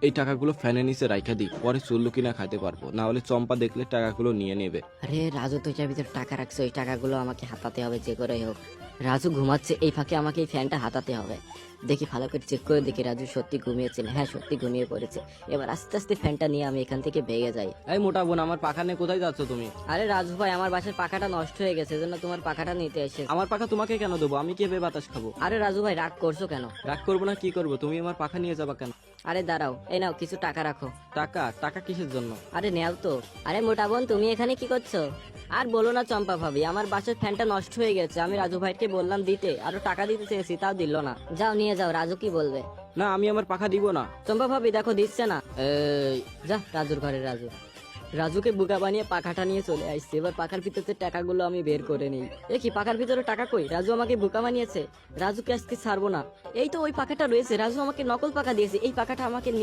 এই টাকাগুলো ফ্যানের নিচে রাইখা দিই, পরে চললো কিনা খাইতে পারবো, না হলে চম্পা দেখলে টাকাগুলো নিয়ে নেবে। আরে রাজু তো এটার ভিতরে টাকা রাখছে, ওই টাকাগুলো আমাকে হাতাতে হবে যে করে হোক। রাজু ঘুমাচ্ছে, এই ফাঁকে আমাকে এই ফ্যানটা হাতাতে হবে। দেখি ভালো করে চেক করে দেখি রাজু সত্যি ঘুমিয়েছিল। হ্যাঁ, সত্যি ঘুমিয়ে পড়েছে। এবার আস্তে আস্তে ফ্যানটা নিয়ে আমি এখান থেকে ভেগে যাই। এই মোটা বোন, আমার পাখা নিয়ে কোথায় যাচ্ছ তুমি? আরে রাজু ভাই, আমার বাসার পাখাটা নষ্ট হয়ে গেছে, জন্য তোমার পাখাটা নিতে এসে। আমার পাখা তোমাকে কেন দেবো? আমি কিভাবে বাতাস খাবো? আরে রাজু ভাই, রাগ করছো কেন? রাগ করবো না, কি করবো? তুমি আমার পাখা নিয়ে যাবা কেন? আরে দাঁড়াও, এই নাও কিছু টাকা রাখো। টাকা? টাকা কিসের জন্য? আরে নেও তো। আরে মোটা বোন, তুমি এখানে কি করছো? আর বলো না চম্পা ভাবি, আমার বাসার ফ্যানটা নষ্ট হয়ে গেছে। আমি রাজু ভাইকে বললাম দিতে, আরো টাকা দিতে চেয়েছি, তাও দিল না। যাও নিয়ে যাও, রাজু কি বলবে? না, আমি আমার পাখা দিব না। চম্পা ভাবি দেখো, দিচ্ছে না। এই যা রাজুর ঘরে রাজু। রাজুকে বোকা বানিয়ে পাখাটা নিয়ে চলে আসছে। এবার পাখার ভিতরে টাকাগুলো আমি বের করে নিই। এ কি, পাখার ভিতরে টাকা কই? রাজু আমাকে বোকা বানিয়েছে। রাজুকে আজকে ছাড়বো না। এই তো ওই পাখাটা রয়েছে, রাজু আমাকে নকল পাখা দিয়েছে, এই পাখাটা আমাকে নিতে